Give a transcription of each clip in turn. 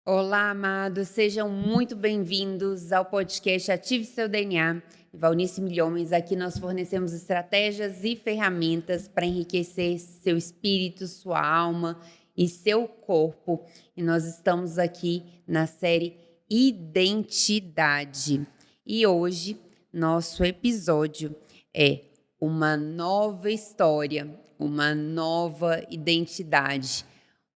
Olá, amados, sejam muito bem-vindos ao podcast Ative Seu DNA. Valnice Milhomens, aqui nós fornecemos estratégias e ferramentas para enriquecer seu espírito, sua alma e seu corpo. E nós estamos aqui na série Identidade. E hoje, nosso episódio é uma nova história, uma nova identidade.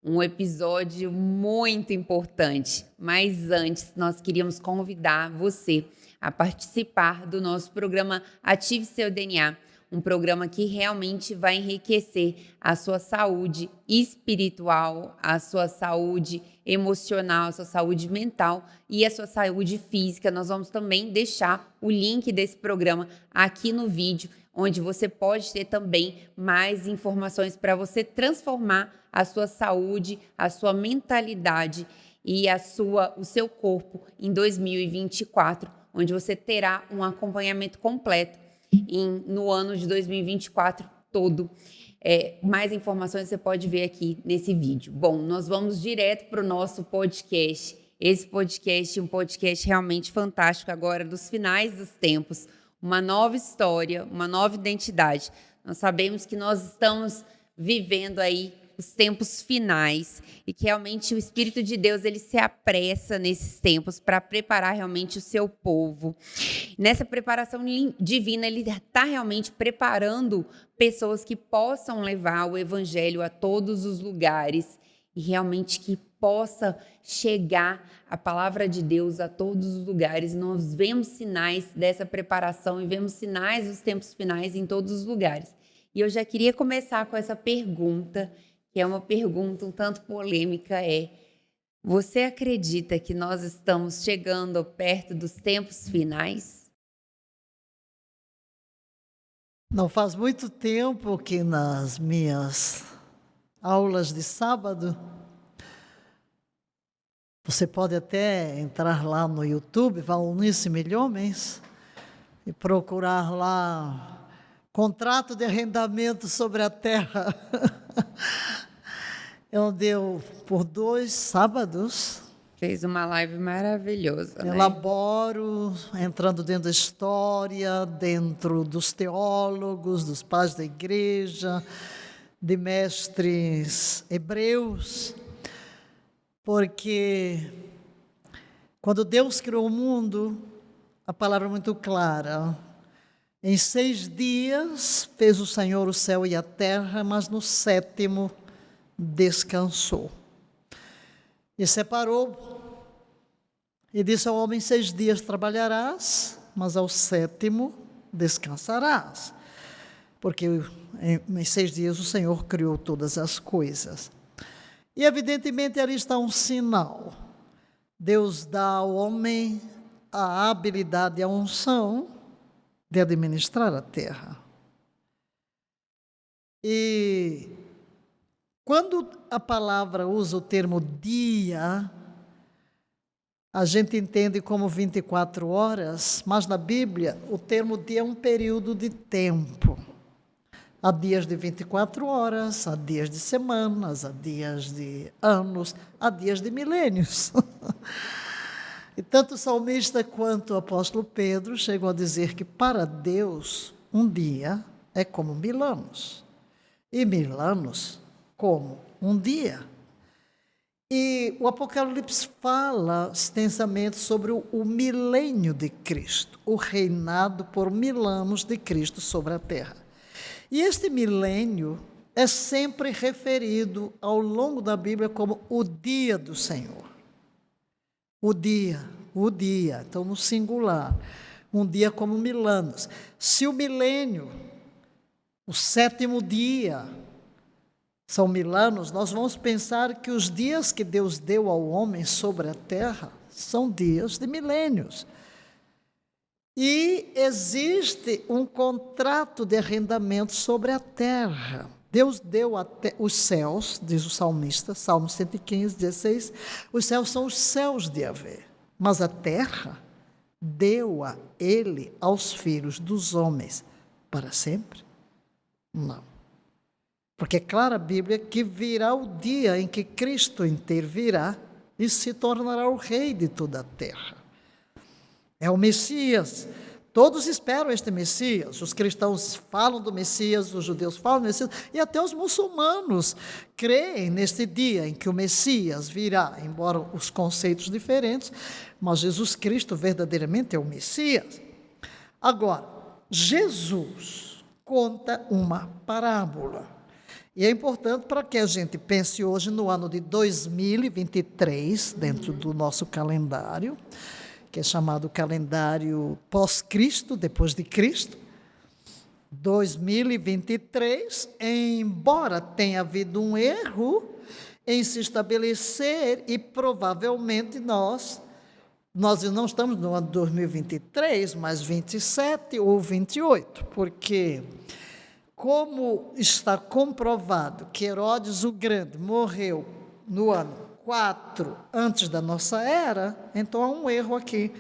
Um episódio muito importante, mas antes nós queríamos convidar você a participar do nosso programa Ative Seu DNA, um programa que realmente vai enriquecer a sua saúde espiritual, a sua saúde emocional, a sua saúde mental e a sua saúde física. Nós vamos também deixar o link desse programa aqui no vídeo, onde você pode ter também mais informações para você transformar a sua saúde, a sua mentalidade e o seu corpo em 2024, onde você terá um acompanhamento completo no ano de 2024 todo. Mais informações você pode ver aqui nesse vídeo. Bom, nós vamos direto para o nosso podcast. Esse podcast é um podcast realmente fantástico agora, dos finais dos tempos. Uma nova história, uma nova identidade. Nós sabemos que nós estamos vivendo aí os tempos finais e que realmente o Espírito de Deus ele se apressa nesses tempos para preparar realmente o seu povo. Nessa preparação divina, ele está realmente preparando pessoas que possam levar o Evangelho a todos os lugares e realmente que possa chegar a palavra de Deus a todos os lugares. Nós vemos sinais dessa preparação e vemos sinais dos tempos finais em todos os lugares. E eu já queria começar com essa pergunta, que é uma pergunta um tanto polêmica, você acredita que nós estamos chegando perto dos tempos finais? Não faz muito tempo que nas minhas aulas de sábado, você pode até entrar lá no YouTube, Valnice Milhomens, e procurar lá contrato de arrendamento sobre a terra. Onde eu, por 2 sábados, Fez uma live maravilhosa, né? elaboro, entrando dentro da história, dentro dos teólogos, dos pais da igreja, de mestres hebreus, porque quando Deus criou o mundo, a palavra é muito clara. Em 6 dias fez o Senhor o céu e a terra, mas no 7º descansou. E separou, e disse ao homem: 6 dias trabalharás, mas ao 7º descansarás. Porque em 6 dias o Senhor criou todas as coisas. E evidentemente ali está um sinal. Deus dá ao homem a habilidade e a unção de administrar a terra. E quando a palavra usa o termo dia, a gente entende como 24 horas, mas na Bíblia o termo dia é um período de tempo. Há dias de 24 horas, há dias de semanas, há dias de anos, há dias de milênios. E tanto o salmista quanto o apóstolo Pedro chegam a dizer que para Deus um dia é como 1000 anos. E 1000 anos como um dia. E o Apocalipse fala extensamente sobre o milênio de Cristo, o reinado por 1000 anos de Cristo sobre a terra. E este milênio é sempre referido ao longo da Bíblia como o dia do Senhor. O dia, então no singular, um dia como 1000 anos. Se o milênio, o 7º dia, são 1000 anos, nós vamos pensar que os dias que Deus deu ao homem sobre a terra são dias de milênios. E existe um contrato de arrendamento sobre a terra. Deus deu os céus, diz o salmista, Salmo 115, 16, os céus são os céus de Yahvé, mas a terra deu-a ele aos filhos dos homens para sempre? Não. Porque é clara a Bíblia que virá o dia em que Cristo intervirá e se tornará o rei de toda a terra. É o Messias. Todos esperam este Messias. Os cristãos falam do Messias, os judeus falam do Messias, e até os muçulmanos creem neste dia em que o Messias virá, embora os conceitos diferentes, mas Jesus Cristo verdadeiramente é o Messias. Agora, Jesus conta uma parábola. E é importante para que a gente pense hoje no ano de 2023, dentro do nosso calendário, que é chamado calendário pós-Cristo, depois de Cristo. 2023, embora tenha havido um erro em se estabelecer, e provavelmente nós não estamos no ano 2023, mas 27 ou 28, porque, como está comprovado que Herodes o Grande morreu no ano 4 antes da nossa era, então há um erro aqui.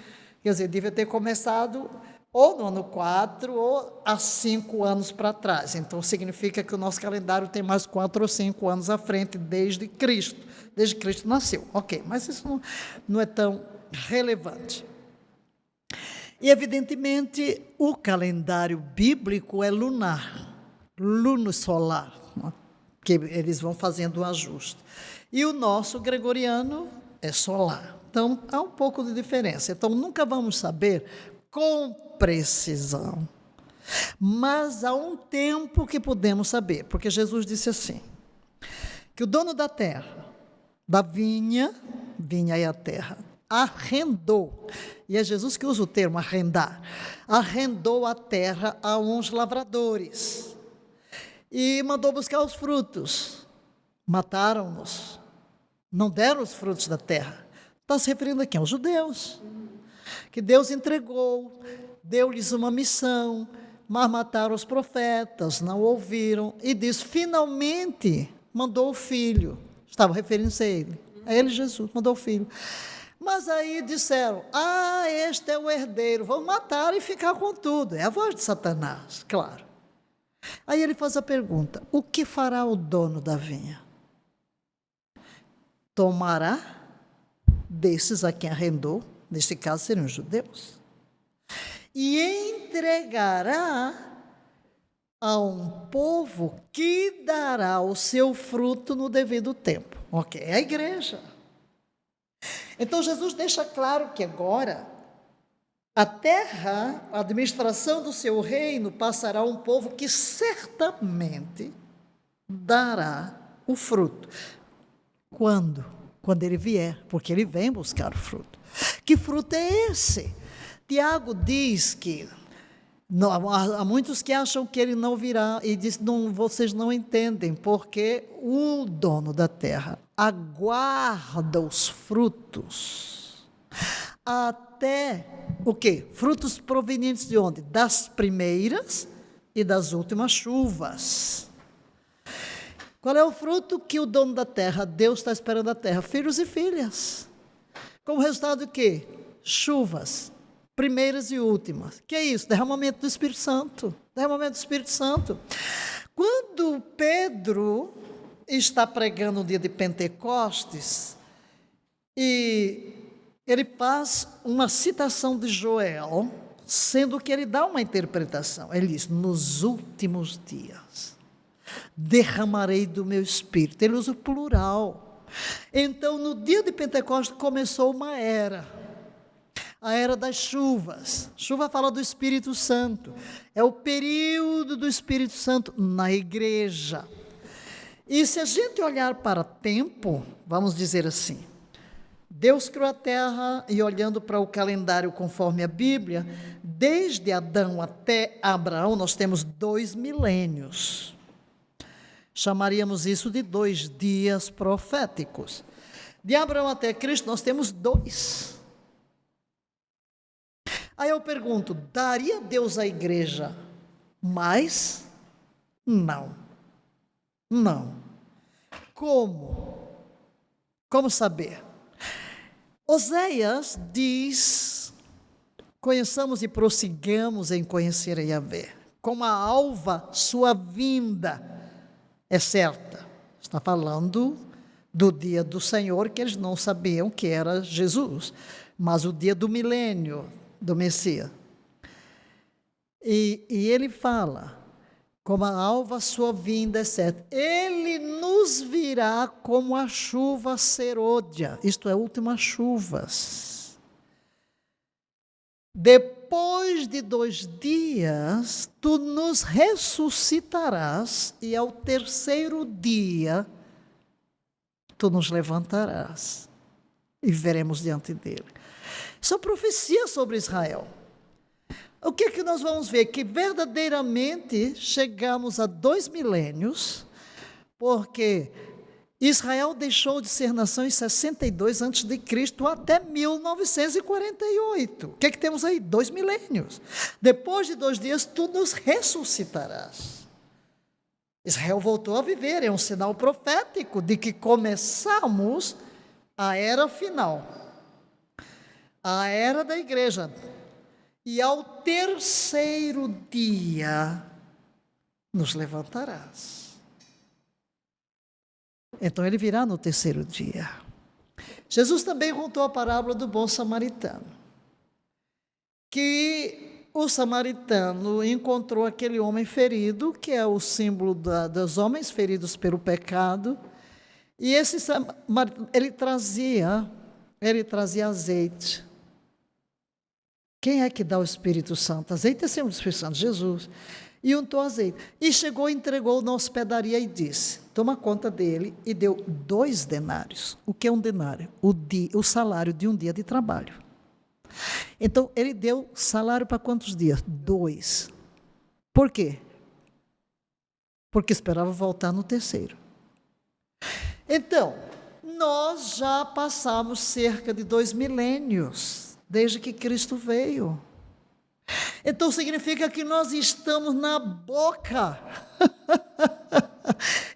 Quer dizer, devia ter começado ou no ano 4 ou há 5 anos para trás. Então significa que o nosso calendário tem mais 4 ou 5 anos à frente desde que Cristo nasceu. Ok, mas isso não é tão relevante. E evidentemente o calendário bíblico é lunar, luno-solar, que eles vão fazendo um ajuste. E o nosso gregoriano é solar. Então, há um pouco de diferença. Então, nunca vamos saber com precisão. Mas há um tempo que podemos saber, porque Jesus disse assim, que o dono da terra, da vinha é a terra, arrendou, e é Jesus que usa o termo arrendar, arrendou a terra a uns lavradores e mandou buscar os frutos. Mataram-nos, não deram os frutos da terra. Está se referindo aqui aos judeus, que Deus entregou, deu-lhes uma missão, mas mataram os profetas, não ouviram, e diz, finalmente, mandou o filho. Estava referindo-se a ele Jesus, mandou o filho. Mas aí disseram, este é o herdeiro, vão matar e ficar com tudo. É a voz de Satanás, claro. Aí ele faz a pergunta, o que fará o dono da vinha? Tomará desses a quem arrendou, neste caso seriam os judeus, e entregará a um povo que dará o seu fruto no devido tempo. Ok, é a igreja. Então Jesus deixa claro que agora a terra, a administração do seu reino passará a um povo que certamente dará o fruto. Quando? Quando ele vier, porque ele vem buscar o fruto. Que fruto é esse? Tiago diz que há muitos que acham que ele não virá, e diz, vocês não entendem, porque o dono da terra aguarda os frutos até o quê? Frutos provenientes de onde? Das primeiras e das últimas chuvas. Qual é o fruto que o dono da terra, Deus está esperando da terra? Filhos e filhas. Como resultado do quê? Chuvas, primeiras e últimas. Que é isso? Derramamento do Espírito Santo. Derramamento do Espírito Santo. Quando Pedro está pregando no dia de Pentecostes, e ele faz uma citação de Joel, sendo que ele dá uma interpretação. Ele diz, nos últimos dias, derramarei do meu Espírito. Ele usa o plural. Então, no dia de Pentecostes, começou uma era. A era das chuvas. Chuva fala do Espírito Santo. É o período do Espírito Santo na igreja. E se a gente olhar para tempo, vamos dizer assim, Deus criou a terra, e olhando para o calendário conforme a Bíblia, desde Adão até Abraão, nós temos 2 milênios. Chamaríamos isso de 2 dias proféticos. De Abraão até Cristo, nós temos 2. Aí eu pergunto, daria Deus à igreja mais? Não. Não. Como? Como saber? Oséias diz, conheçamos e prossigamos em conhecer a Yahvé. Como a alva, sua vinda é certa. Está falando do dia do Senhor, que eles não sabiam que era Jesus, mas o dia do milênio do Messias. E ele fala, como a alva sua vinda é certa, ele nos virá como a chuva serôdia, isto é, últimas chuvas. Depois de 2 dias, tu nos ressuscitarás, e ao 3º dia, tu nos levantarás, e veremos diante dele. Isso é profecia sobre Israel. O que é que nós vamos ver? Que verdadeiramente chegamos a 2 milênios, porque Israel deixou de ser nação em 62 a.C. até 1948. O que é que temos aí? 2 milênios. Depois de 2 dias, tu nos ressuscitarás. Israel voltou a viver, é um sinal profético de que começamos a era final, a era da igreja. E ao 3º dia nos levantarás. Então ele virá no 3º dia. Jesus também contou a parábola do bom samaritano, que o samaritano encontrou aquele homem ferido, que é o símbolo dos homens feridos pelo pecado, e ele trazia azeite. Quem é que dá o Espírito Santo? Azeite é símbolo do Espírito Santo, Jesus. E untou azeite. E chegou e entregou na hospedaria e disse, toma conta dele, e deu 2 denários. O que é um denário? O salário de um dia de trabalho. Então, ele deu salário para quantos dias? 2. Por quê? Porque esperava voltar no 3º. Então, nós já passamos cerca de 2 milênios desde que Cristo veio. Então significa que nós estamos na boca.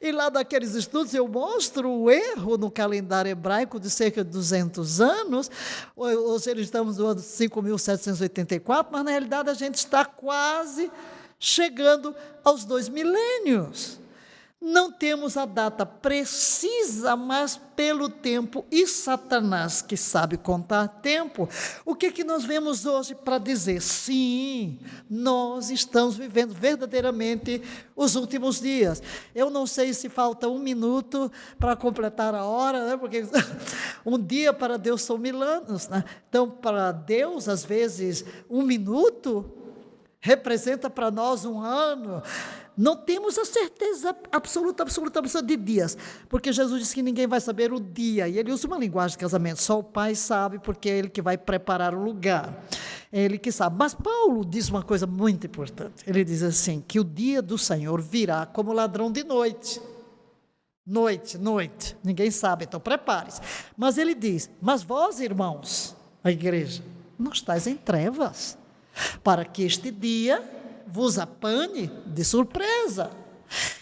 E lá daqueles estudos eu mostro o erro no calendário hebraico de cerca de 200 anos, ou seja, estamos no ano 5.784, mas na realidade a gente está quase chegando aos 2 milênios. Não temos a data precisa, mas pelo tempo, e Satanás, que sabe contar tempo, o que nós vemos hoje para dizer? Sim, nós estamos vivendo verdadeiramente os últimos dias. Eu não sei se falta 1 minuto para completar a hora, né? Porque um dia para Deus são 1000 anos, né? Então, para Deus, às vezes, 1 minuto representa para nós 1 ano. Não temos a certeza absoluta de dias, porque Jesus disse que ninguém vai saber o dia, e ele usa uma linguagem de casamento, só o Pai sabe, porque é ele que vai preparar o lugar, é ele que sabe. Mas Paulo diz uma coisa muito importante, ele diz assim, que o dia do Senhor virá como ladrão de noite, ninguém sabe, então prepare-se. Mas ele diz, mas vós, irmãos, a igreja, não estáis em trevas, para que este dia vos apanhe de surpresa.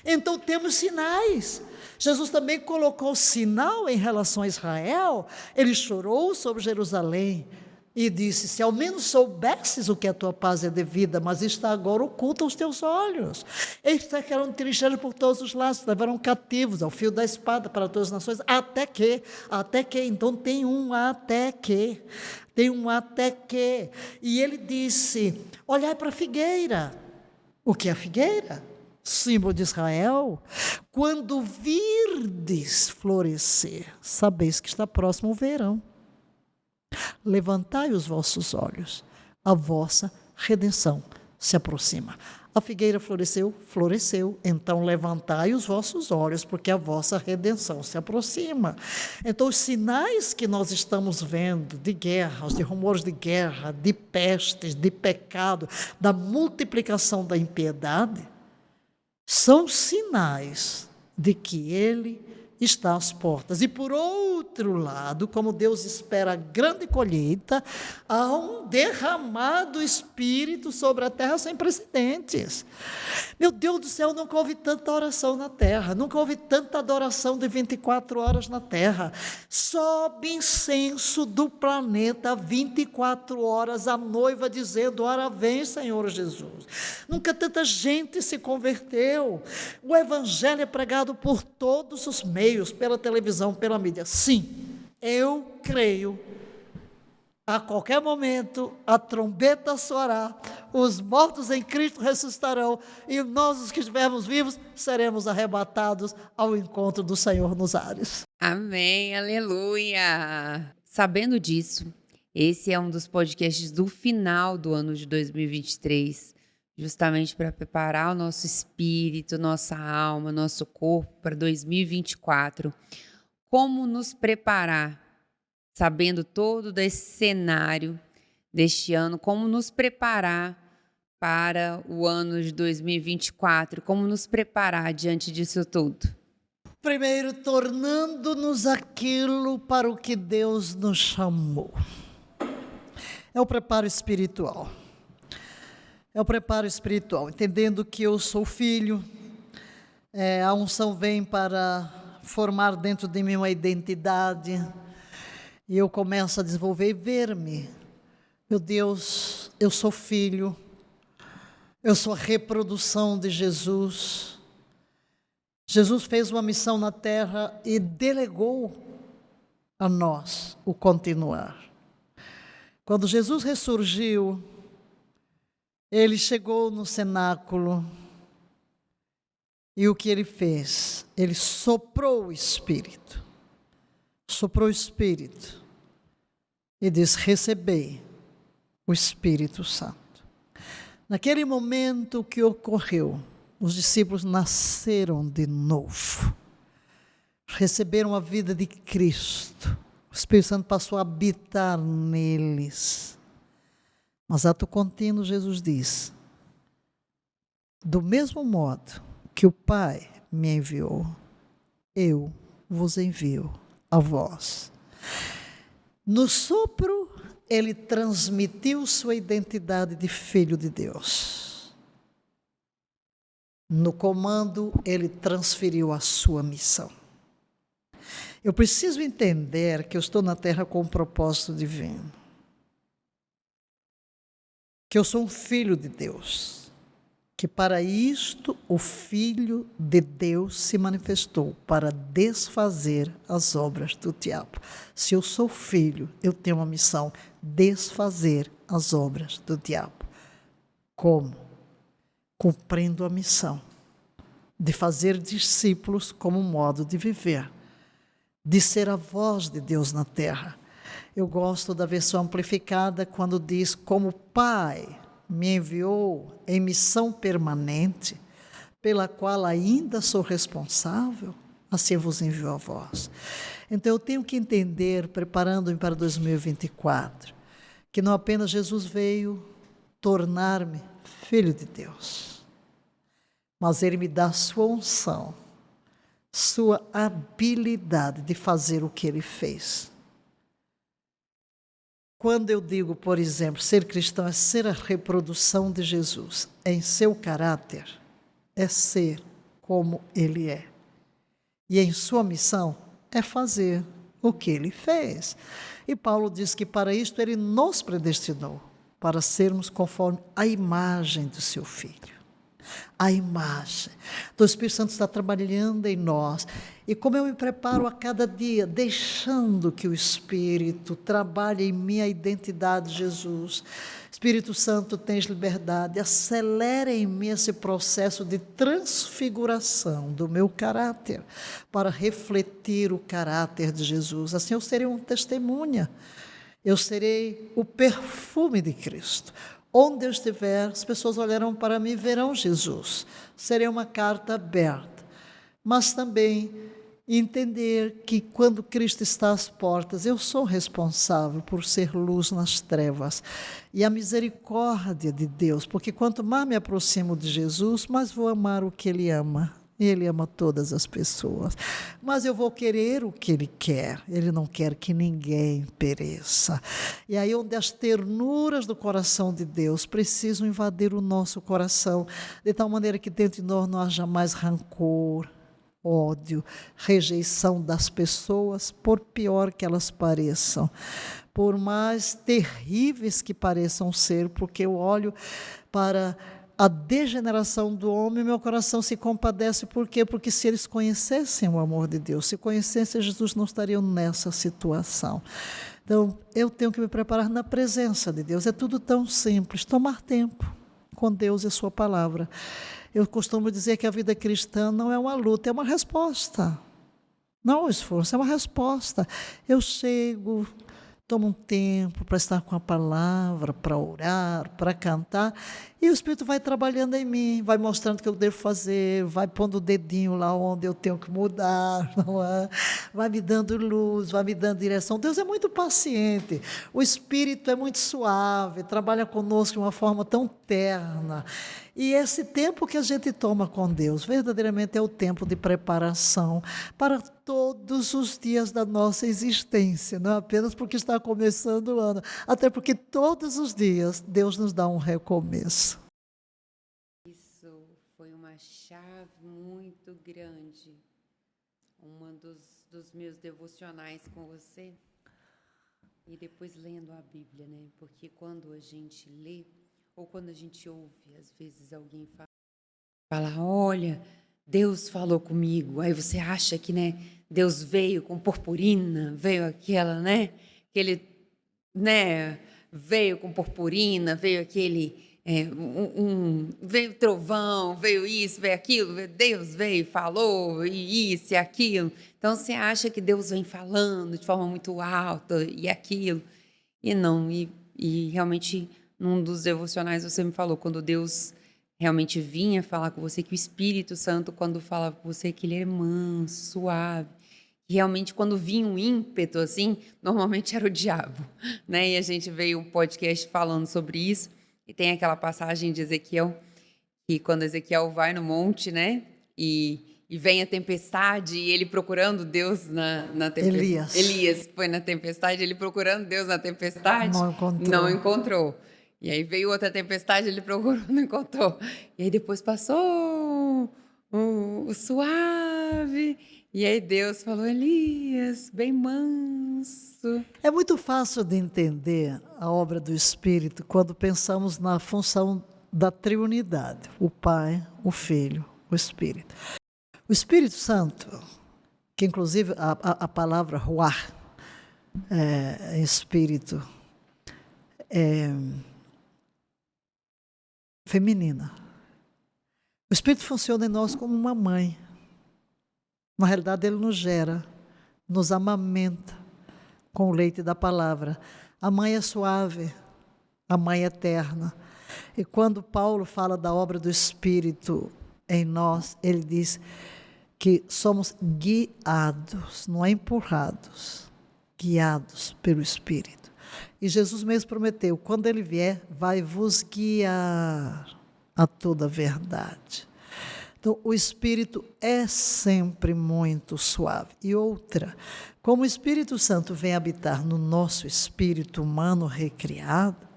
Então temos sinais. Jesus também colocou sinal em relação a Israel. Ele chorou sobre Jerusalém e disse, se ao menos soubesses o que a tua paz é devida, mas está agora oculta aos teus olhos. Eles sacaram trincheiras por todos os lados, levaram cativos ao fio da espada para todas as nações, até que, então tem um até que, e ele disse, olhai para a figueira. O que é a figueira? Símbolo de Israel. Quando virdes florescer, sabeis que está próximo o verão. Levantai os vossos olhos, a vossa redenção se aproxima. A figueira floresceu, então levantai os vossos olhos, porque a vossa redenção se aproxima. Então os sinais que nós estamos vendo de guerras, de rumores de guerra, de pestes, de pecado, da multiplicação da impiedade, são sinais de que Ele está às portas. E por outro lado, como Deus espera a grande colheita, há um derramado Espírito sobre a terra sem precedentes. Meu Deus do céu, nunca houve tanta oração na terra, nunca houve tanta adoração de 24 horas na terra. Sobe incenso do planeta 24 horas, a noiva dizendo, ora vem, Senhor Jesus. Nunca tanta gente se converteu. O evangelho é pregado por todos os meios. meios, pela televisão, pela mídia. Sim, eu creio. A qualquer momento, a trombeta soará, os mortos em Cristo ressuscitarão, e nós, os que estivermos vivos, seremos arrebatados ao encontro do Senhor nos ares. Amém, aleluia! Sabendo disso, esse é um dos podcasts do final do ano de 2023, justamente para preparar o nosso espírito, nossa alma, nosso corpo para 2024. Como nos preparar? Sabendo todo desse cenário deste ano, como nos preparar para o ano de 2024, como nos preparar diante disso tudo? Primeiro, tornando-nos aquilo para o que Deus nos chamou. É o preparo espiritual. É o preparo espiritual, entendendo que eu sou filho, a unção vem para formar dentro de mim uma identidade, e eu começo a desenvolver e ver-me. Meu Deus, eu sou filho, eu sou a reprodução de Jesus. Jesus fez uma missão na terra e delegou a nós o continuar. Quando Jesus ressurgiu, ele chegou no cenáculo e o que ele fez? Ele soprou o Espírito. Soprou o Espírito e diz: recebei o Espírito Santo. Naquele momento que ocorreu, os discípulos nasceram de novo, receberam a vida de Cristo, o Espírito Santo passou a habitar neles. Mas ato contínuo, Jesus diz: do mesmo modo que o Pai me enviou, eu vos envio a vós. No sopro, ele transmitiu sua identidade de filho de Deus. No comando, ele transferiu a sua missão. Eu preciso entender que eu estou na terra com um propósito divino. Que eu sou um filho de Deus. Que para isto o Filho de Deus se manifestou, para desfazer as obras do diabo. Se eu sou filho, eu tenho uma missão: desfazer as obras do diabo. Como? Cumprindo a missão de fazer discípulos como modo de viver, de ser a voz de Deus na terra. Eu gosto da versão amplificada quando diz: como o Pai me enviou em missão permanente, pela qual ainda sou responsável, assim vos envio a vós. Então eu tenho que entender, preparando-me para 2024, que não apenas Jesus veio tornar-me filho de Deus, mas Ele me dá sua unção, sua habilidade de fazer o que Ele fez. Quando eu digo, por exemplo, ser cristão é ser a reprodução de Jesus em seu caráter, é ser como Ele é. E em sua missão é fazer o que Ele fez. E Paulo diz que para isto Ele nos predestinou, para sermos conforme a imagem do seu Filho. A imagem. Então o Espírito Santo está trabalhando em nós. E como eu me preparo a cada dia, deixando que o Espírito trabalhe em minha identidade de Jesus. Espírito Santo, tens liberdade, acelera em mim esse processo de transfiguração do meu caráter, para refletir o caráter de Jesus. Assim eu serei uma testemunha, eu serei o perfume de Cristo. Onde eu estiver, as pessoas olharão para mim e verão Jesus. Serei uma carta aberta. Mas também entender que quando Cristo está às portas, eu sou responsável por ser luz nas trevas. E a misericórdia de Deus, porque quanto mais me aproximo de Jesus, mais vou amar o que Ele ama. Ele ama todas as pessoas, mas eu vou querer o que Ele quer. Ele não quer que ninguém pereça. E aí onde as ternuras do coração de Deus precisam invadir o nosso coração, de tal maneira que dentro de nós não haja mais rancor, ódio, rejeição das pessoas, por pior que elas pareçam, por mais terríveis que pareçam ser, porque eu olho para a degeneração do homem, meu coração se compadece. Por quê? Porque se eles conhecessem o amor de Deus, se conhecessem Jesus, não estariam nessa situação. Então, eu tenho que me preparar na presença de Deus. É tudo tão simples, tomar tempo com Deus e a sua palavra. Eu costumo dizer que a vida cristã não é uma luta, é uma resposta. Não é um esforço, é uma resposta. Eu chego, tomo um tempo para estar com a palavra, para orar, para cantar, e o Espírito vai trabalhando em mim, vai mostrando o que eu devo fazer, vai pondo o dedinho lá onde eu tenho que mudar, não é? Vai me dando luz, vai me dando direção. Deus é muito paciente, o Espírito é muito suave, trabalha conosco de uma forma tão terna. E esse tempo que a gente toma com Deus, verdadeiramente é o tempo de preparação para todos os dias da nossa existência, não apenas porque está começando o ano, até porque todos os dias Deus nos dá um recomeço. Isso foi uma chave muito grande. Dos meus devocionais com você. E depois lendo a Bíblia, né? Porque quando a gente lê, ou quando a gente ouve, às vezes alguém fala, olha, Deus falou comigo. Aí você acha que, né, Deus veio com purpurina, veio aquela, né? Que ele, né, veio com purpurina, veio aquele, veio trovão, veio isso, veio aquilo. Deus veio, falou, e isso e aquilo. Então você acha que Deus vem falando de forma muito alta e aquilo. E não, e realmente, num dos devocionais você me falou, quando Deus realmente vinha falar com você, que o Espírito Santo, quando falava com você, que ele é manso, suave. E realmente, quando vinha um ímpeto, assim, normalmente era o diabo, né? E a gente veio um podcast falando sobre isso, e tem aquela passagem de Ezequiel, que quando Ezequiel vai no monte, né? E vem a tempestade, e ele procurando Deus na tempestade. Elias foi na tempestade, ele procurando Deus na tempestade, não encontrou. E aí veio outra tempestade, ele procurou, não encontrou. E aí depois passou o suave. E aí Deus falou, Elias, bem manso. É muito fácil de entender a obra do Espírito quando pensamos na função da triunidade, o Pai, o Filho, o Espírito. O Espírito Santo, que inclusive a palavra ruach, espírito, feminina. O Espírito funciona em nós como uma mãe. Na realidade, ele nos gera, nos amamenta com o leite da palavra. A mãe é suave, a mãe é eterna. E quando Paulo fala da obra do Espírito em nós, ele diz que somos guiados, não é empurrados, guiados pelo Espírito. E Jesus mesmo prometeu, quando ele vier, vai vos guiar a toda a verdade. Então, o Espírito é sempre muito suave. E outra, como o Espírito Santo vem habitar no nosso espírito humano recriado,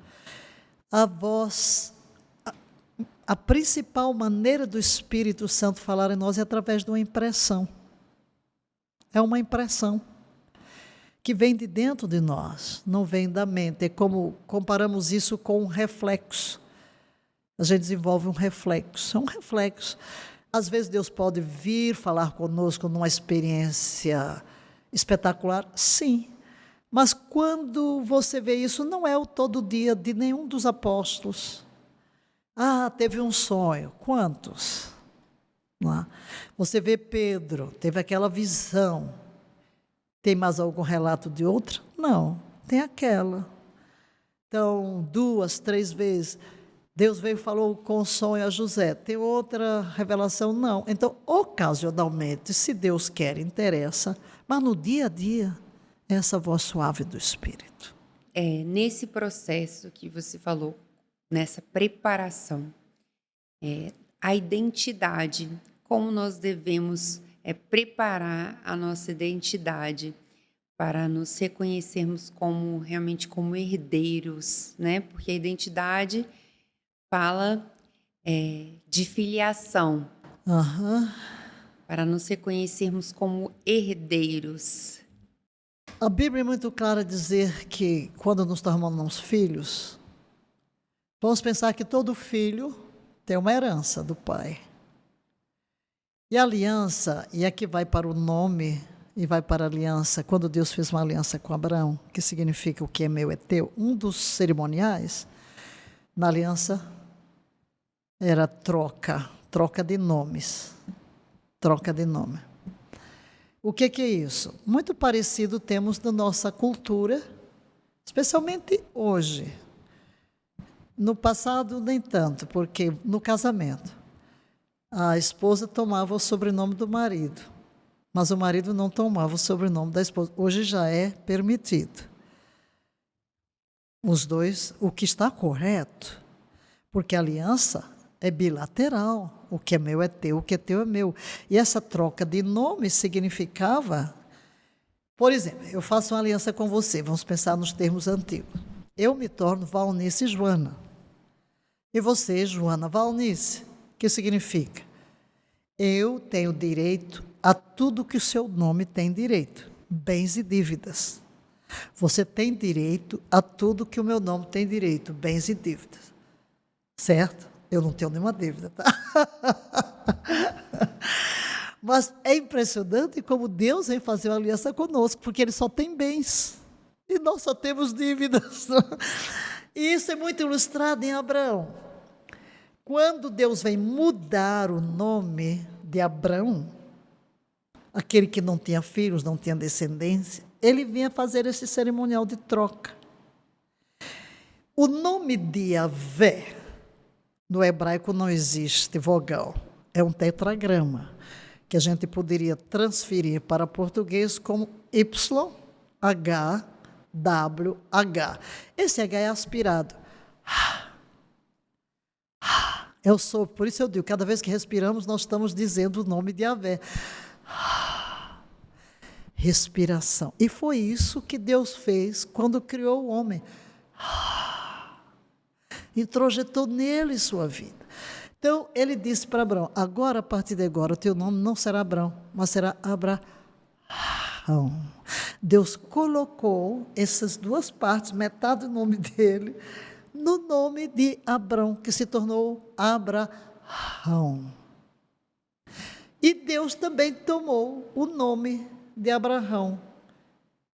a principal maneira do Espírito Santo falar em nós é através de uma impressão. É uma impressão que vem de dentro de nós, não vem da mente. É como comparamos isso com um reflexo. A gente desenvolve um reflexo, é um reflexo. Às vezes Deus pode vir falar conosco numa experiência espetacular, sim. Mas quando você vê isso, não é o todo dia de nenhum dos apóstolos. Ah, teve um sonho. Quantos? Não. Você vê Pedro, teve aquela visão. Tem mais algum relato de outra? Não, tem aquela. Então, 2, 3 vezes, Deus veio e falou com o sonho a José. Tem outra revelação? Não. Então, ocasionalmente, se Deus quer, interessa. Mas no dia a dia, essa voz suave do Espírito. Nesse processo que você falou, nessa preparação, a identidade, como nós devemos preparar a nossa identidade para nos reconhecermos realmente como herdeiros, né? Porque a identidade fala de filiação, para nos reconhecermos como herdeiros. A Bíblia é muito clara a dizer que quando nos tornamos filhos, vamos pensar que todo filho tem uma herança do pai. E a aliança, e aqui vai para o nome e vai para a aliança, quando Deus fez uma aliança com Abraão, que significa o que é meu é teu, um dos cerimoniais na aliança era troca de nomes. Troca de nome. O que é isso? Muito parecido temos na nossa cultura, especialmente hoje. No passado, nem tanto, porque no casamento, a esposa tomava o sobrenome do marido, mas o marido não tomava o sobrenome da esposa. Hoje já é permitido. Os dois, o que está correto, porque a aliança é bilateral. O que é meu é teu, o que é teu é meu. E essa troca de nome significava, por exemplo, eu faço uma aliança com você, vamos pensar nos termos antigos. Eu me torno Valnice Joana. E você, Joana Valnice. O que significa? Eu tenho direito a tudo que o seu nome tem direito. Bens e dívidas. Você tem direito a tudo que o meu nome tem direito. Bens e dívidas. Certo? Eu não tenho nenhuma dívida, tá? Mas é impressionante como Deus vem fazer uma aliança conosco, porque Ele só tem bens. E nós só temos dívidas. E isso é muito ilustrado em Abraão. Quando Deus vem mudar o nome de Abraão, aquele que não tinha filhos, não tinha descendência, Ele vinha fazer esse cerimonial de troca. O nome de Yahvé, no hebraico não existe vogal, é um tetragrama, que a gente poderia transferir para português como YHWH. Esse H é aspirado. Eu sou, por isso eu digo, cada vez que respiramos, nós estamos dizendo o nome de Yahvé. Respiração. E foi isso que Deus fez quando criou o homem. Introjetou nele sua vida. Então, ele disse para Abraão, agora, a partir de agora, o teu nome não será Abraão, mas será Abraão. Deus colocou essas duas partes, metade do nome dele, no nome de Abraão, que se tornou Abraão. E Deus também tomou o nome de Abraão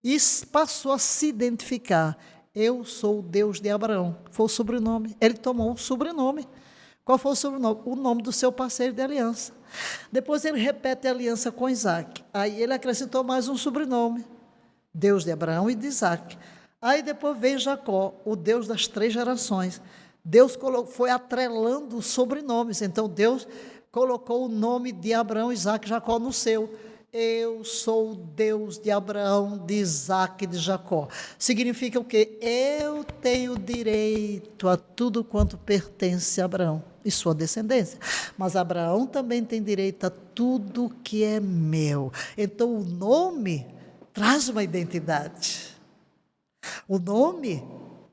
e passou a se identificar. Eu sou o Deus de Abraão. Foi o sobrenome. Ele tomou o sobrenome. Qual foi o sobrenome? O nome do seu parceiro de aliança. Depois ele repete a aliança com Isaac. Aí ele acrescentou mais um sobrenome. Deus de Abraão e de Isaac. Aí depois vem Jacó, o Deus das 3 gerações. Deus foi atrelando os sobrenomes. Então Deus colocou o nome de Abraão, Isaac e Jacó no seu. Eu sou o Deus de Abraão, de Isaac e de Jacó. Significa o quê? Eu tenho direito a tudo quanto pertence a Abraão e sua descendência. Mas Abraão também tem direito a tudo que é meu. Então o nome traz uma identidade. O nome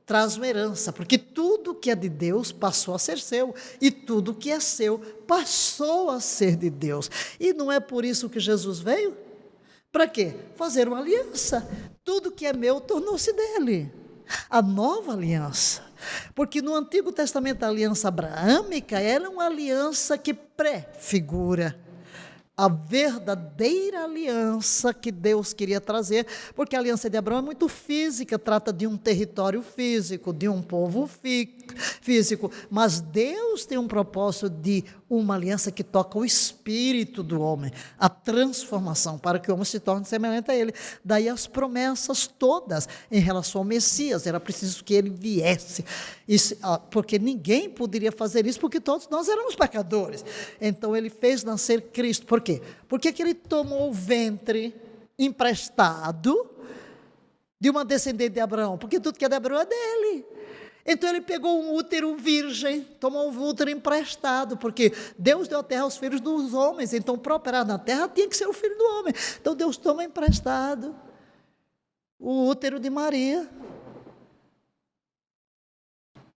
traz uma herança, porque tudo que é de Deus passou a ser seu, e tudo que é seu passou a ser de Deus. E não é por isso que Jesus veio? Para quê? Fazer uma aliança. Tudo que é meu tornou-se dele. A nova aliança. Porque no Antigo Testamento a aliança abraâmica era uma aliança que prefigura a verdadeira aliança que Deus queria trazer, porque a aliança de Abraão é muito física, trata de um território físico, de um povo físico, mas Deus tem um propósito de uma aliança que toca o espírito do homem, a transformação, para que o homem se torne semelhante a ele. Daí as promessas todas em relação ao Messias, era preciso que ele viesse, porque ninguém poderia fazer isso, porque todos nós éramos pecadores. Então ele fez nascer Cristo. Por quê? Porque que ele tomou o ventre emprestado de uma descendente de Abraão, porque tudo que é de Abraão é dele. Então ele pegou um útero virgem, tomou um útero emprestado, porque Deus deu a terra aos filhos dos homens, então para operar na terra tinha que ser o filho do homem. Então Deus toma emprestado o útero de Maria,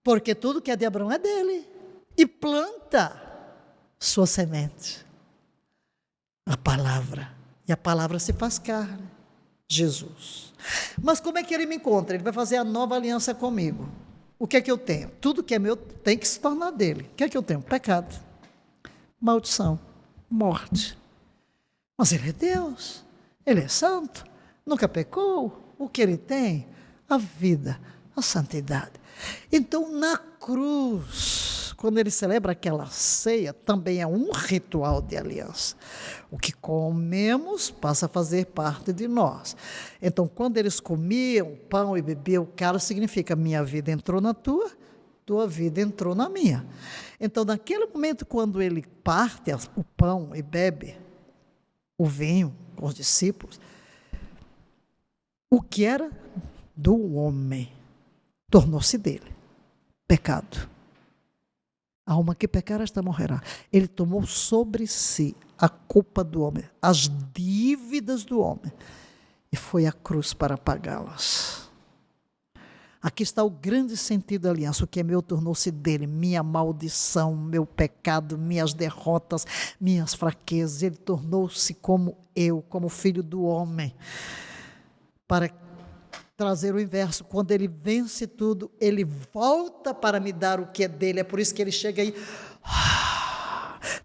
porque tudo que é de Abraão é dele, e planta sua semente, a palavra, e a palavra se faz carne, Jesus. Mas como é que ele me encontra? Ele vai fazer a nova aliança comigo. o que é que eu tenho? Tudo que é meu tem que se tornar dele. O que é que eu tenho? Pecado, maldição, morte. Mas ele é Deus, ele é santo, nunca pecou. O que ele tem? A vida, a santidade. Então, na cruz, quando ele celebra aquela ceia, também é um ritual de aliança. O que comemos passa a fazer parte de nós. Então, quando eles comiam o pão e bebiam o cálice, significa minha vida entrou na tua vida entrou na minha. Então, naquele momento, quando ele parte o pão e bebe o vinho com os discípulos, o que era do homem tornou-se dele. Pecado. A alma que pecar, esta morrerá. Ele tomou sobre si a culpa do homem, as dívidas do homem, e foi à cruz para pagá-las. Aqui está o grande sentido da aliança. O que é meu tornou-se dele. Minha maldição, meu pecado, minhas derrotas, minhas fraquezas. Ele tornou-se como eu, como filho do homem. Para trazer o inverso. Quando ele vence tudo, ele volta para me dar o que é dele. É por isso que ele chega aí,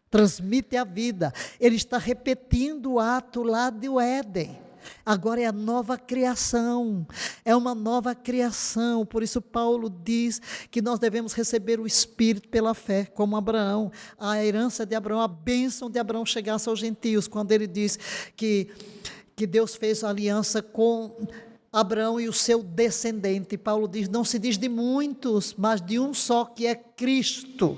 transmite a vida. Ele está repetindo o ato lá do Éden. Agora é a nova criação, é uma nova criação. Por isso Paulo diz que nós devemos receber o Espírito pela fé, como Abraão. A herança de Abraão, a bênção de Abraão chegasse aos gentios, quando ele diz que Deus fez aliança com Abraão e o seu descendente. Paulo diz, não se diz de muitos, mas de um só, que é Cristo.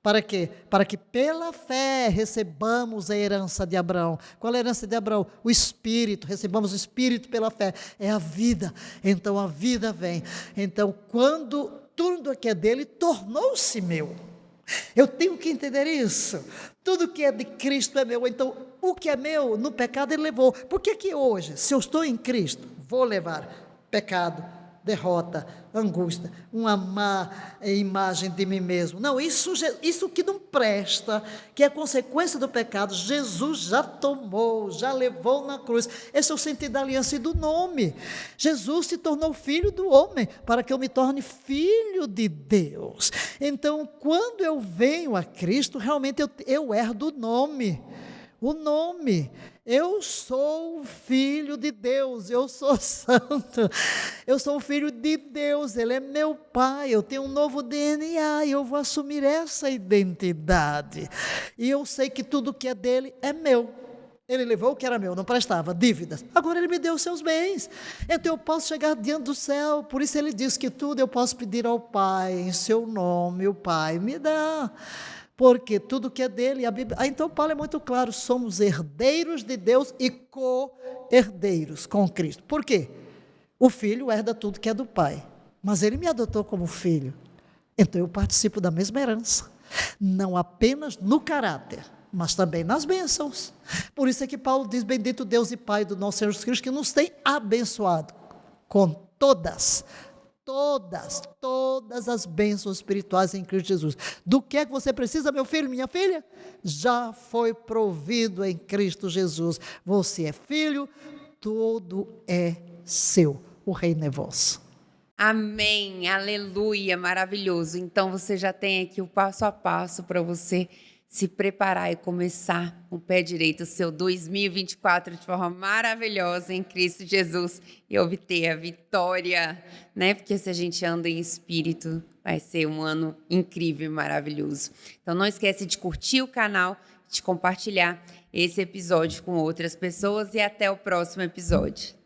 Para quê? Para que pela fé recebamos a herança de Abraão. Qual é a herança de Abraão? O Espírito, recebamos o Espírito pela fé, é a vida. Então a vida vem. Então quando tudo que é dele tornou-se meu, eu tenho que entender isso. Tudo que é de Cristo é meu. Então o que é meu no pecado ele levou. Por que hoje, se eu estou em Cristo, vou levar pecado, derrota, angústia, uma má imagem de mim mesmo? Não, isso que não presta, que é consequência do pecado, Jesus já tomou, já levou na cruz. Esse é o sentido da aliança e do nome. Jesus se tornou filho do homem, para que eu me torne filho de Deus. Então, quando eu venho a Cristo, realmente eu herdo o nome. O nome, eu sou filho de Deus, eu sou santo, eu sou filho de Deus, Ele é meu Pai, eu tenho um novo DNA e eu vou assumir essa identidade. E eu sei que tudo que é dele é meu. Ele levou o que era meu, não prestava, dívidas. Agora Ele me deu os seus bens, então eu posso chegar diante do céu. Por isso Ele diz que tudo eu posso pedir ao Pai, em seu nome, o Pai me dá. Porque tudo que é dele, a Bíblia... Então Paulo é muito claro, somos herdeiros de Deus e co-herdeiros com Cristo. Por quê? O filho herda tudo que é do pai, mas ele me adotou como filho, então eu participo da mesma herança, não apenas no caráter, mas também nas bênçãos. Por isso é que Paulo diz, bendito Deus e Pai do nosso Senhor Jesus Cristo, que nos tem abençoado com todas as bênçãos espirituais em Cristo Jesus. Do que é que você precisa, meu filho, minha filha? Já foi provido em Cristo Jesus. Você é filho, tudo é seu. O reino é vosso. Amém, aleluia, maravilhoso. Então você já tem aqui o passo a passo para você se preparar e começar com o pé direito o seu 2024 de forma maravilhosa em Cristo Jesus e obter a vitória, né? Porque se a gente anda em espírito, vai ser um ano incrível e maravilhoso. Então não esquece de curtir o canal, de compartilhar esse episódio com outras pessoas e até o próximo episódio.